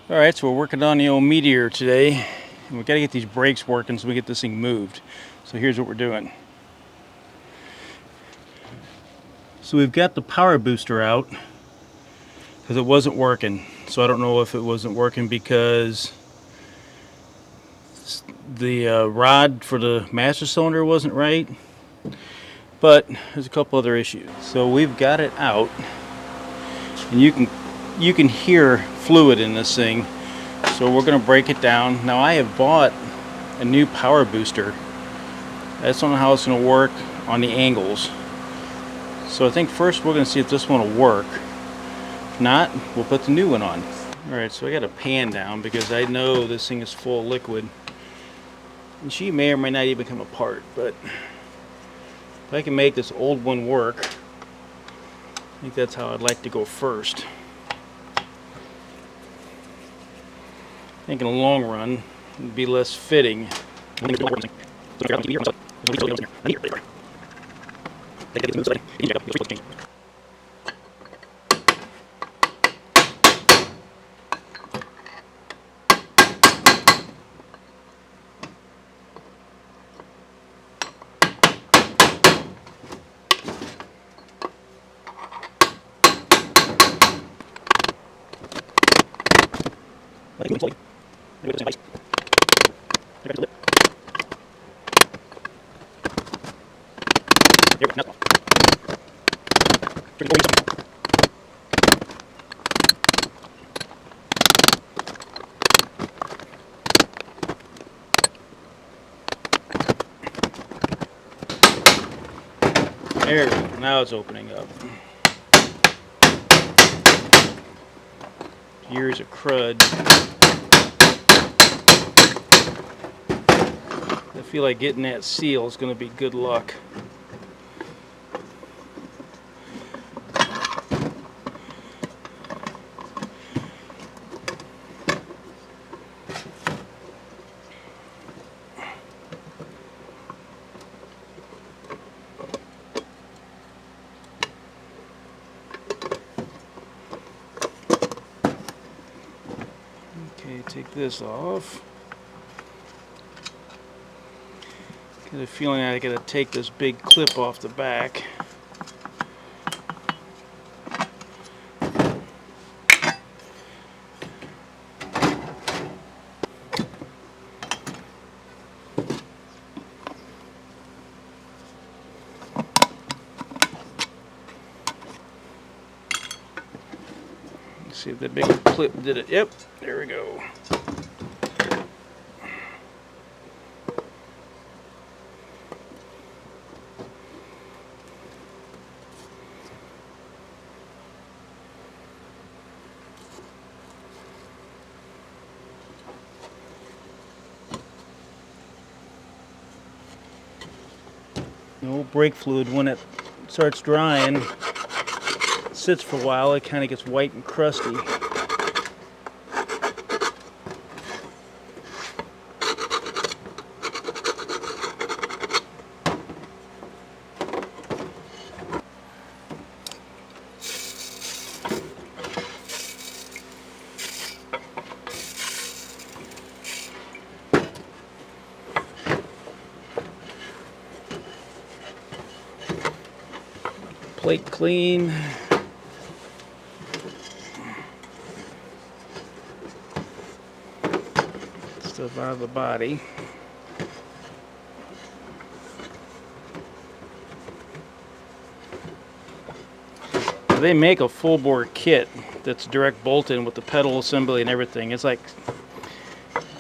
Alright, so we're working on the old Meteor today. And we got to get these brakes working so we get this thing moved. So here's what we're doing. So we've got the power booster out because it wasn't working. So I don't know if it wasn't working because the rod for the master cylinder wasn't right. But there's a couple other issues. So we've got it out, and you can hear fluid in this thing. So we're going to break it down. Now I have bought a new power booster. I just don't know how it's going to work on the angles. So I think first we're going to see if this one will work. If not, we'll put the new one on. Alright, so I got a pan down because I know this thing is full of liquid. And she may or may not even come apart, but if I can make this old one work, I think that's how I'd like to go first. I think in the long run, it'd be less fitting. There we go. Now it's opening up. Years of crud. I feel like getting that seal is going to be good luck. Okay, take this off. Got a feeling I gotta take this big clip off the back. Let's see if that big clip did it. Yep, there we go. The old brake fluid, when it starts drying, sits for a while, it kind of gets white and crusty. Plate clean. Stuff out of the body. They make a full bore kit that's direct bolted with the pedal assembly and everything. It's like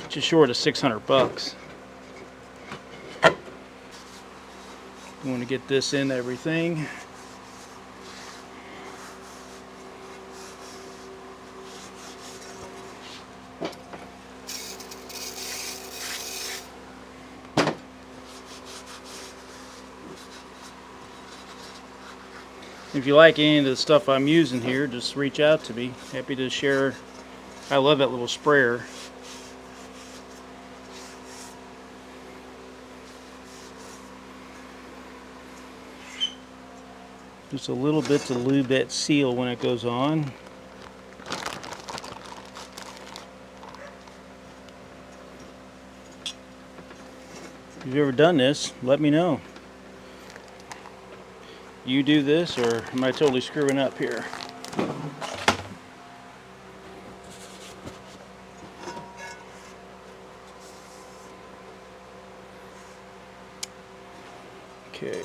just short of 600 bucks. You want to get this in everything. If you like any of the stuff I'm using here, just reach out to me. Happy to share. I love that little sprayer. Just a little bit to lube that seal when it goes on. If you've ever done this, let me know. You do this, or am I totally screwing up here? Okay.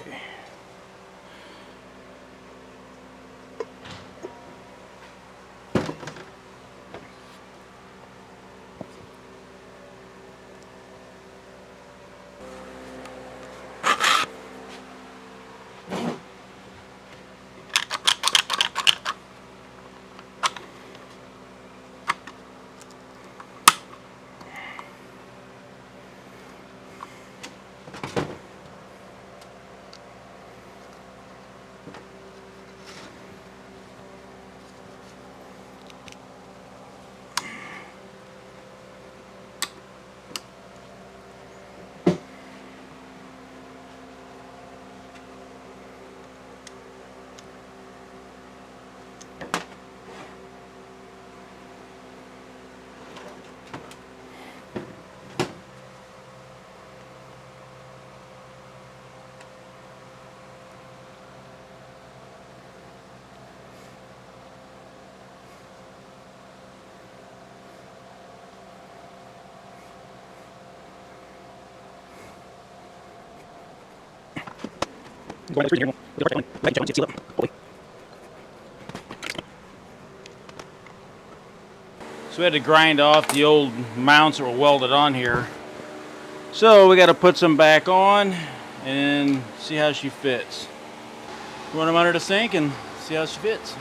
So we had to grind off the old mounts that were welded on here. So we got to put some back on and see how she fits. Run them under the sink and see how she fits.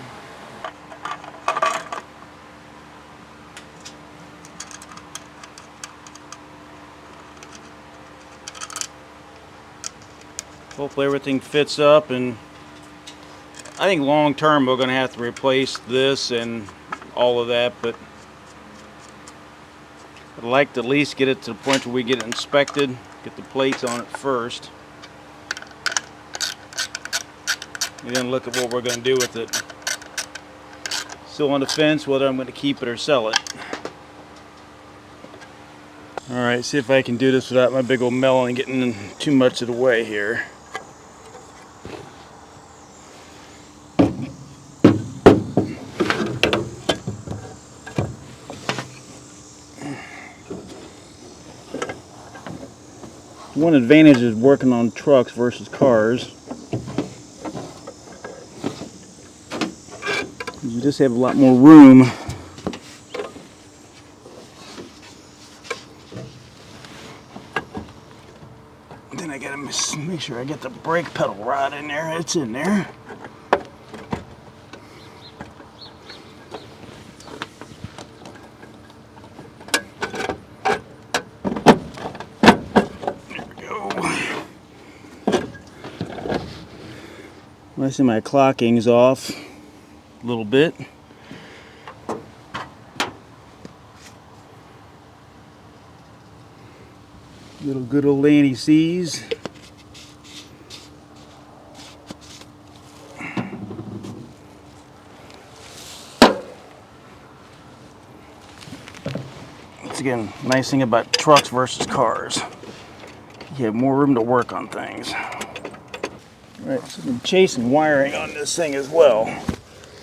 Hopefully everything fits up, and I think long term we're going to have to replace this and all of that, but I'd like to at least get it to the point where we get it inspected, get the plates on it first, and then look at what we're going to do with it. Still on the fence whether I'm going to keep it or sell it. Alright, see if I can do this without my big old melon getting in too much of the way here. One advantage is working on trucks versus cars. You just have a lot more room. Then I gotta make sure I get the brake pedal rod in there. It's in there. I see my clocking's off a little bit. Little good old anti-seize. Once again, nice thing about trucks versus cars. You have more room to work on things. Right, so I've been chasing wiring on this thing as well.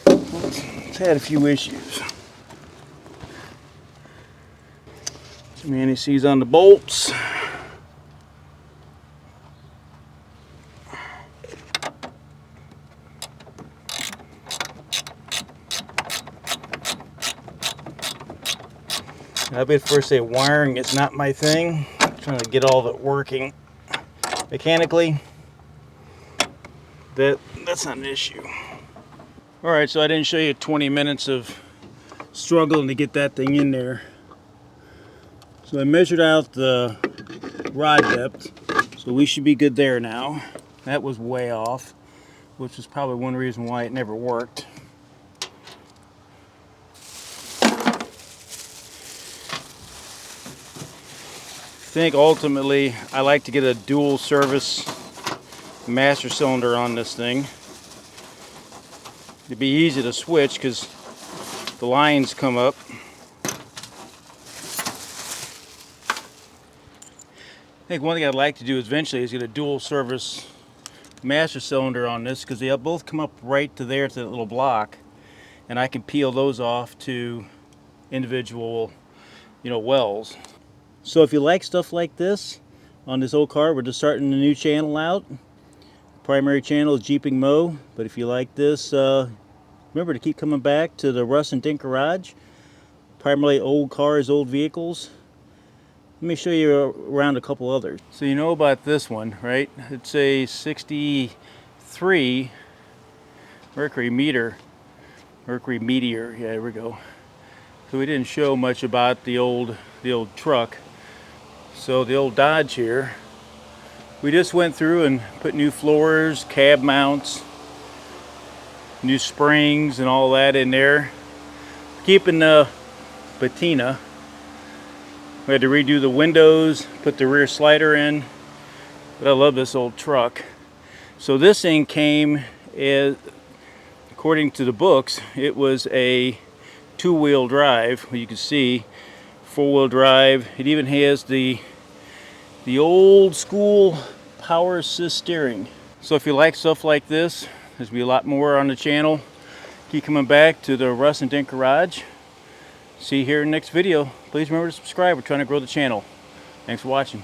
It's had a few issues. Some anti-seize on the bolts. I'll be the first to say wiring is not my thing. I'm trying to get all of it working mechanically. That's not an issue. Alright, so I didn't show you 20 minutes of struggling to get that thing in there. So I measured out the rod depth, so we should be good there now. That was way off, which is probably one reason why it never worked. I think ultimately I like to get a dual service master cylinder on this thing. It'd be easy to switch because the lines come up. think one thing I'd like to do eventually is get a dual service master cylinder on this, because they both come up right to there to that little block, and I can peel those off to individual, wells. So if you like stuff like this on this old car, we're just starting a new channel out. Primary channel is Jeeping Mo, but if you like this, remember to keep coming back to the Russ and Dink Garage. Primarily old cars, old vehicles. Let me show you around a couple others. So you know about this one, right? It's a 63 Mercury Meteor. Yeah, there we go. So we didn't show much about the old truck. So the old Dodge here, we just went through and put new floors, cab mounts, new springs and all that in there. Keeping the patina. We had to redo the windows, put the rear slider in, but I love this old truck. So this thing came as, according to the books, it was a two-wheel drive. You can see four-wheel drive. It even has the old school power assist steering. So if you like stuff like this, there's gonna be a lot more on the channel. Keep coming back to the Russ and Dink Garage. See you here in the next video. Please remember to subscribe. We're trying to grow the channel. Thanks for watching.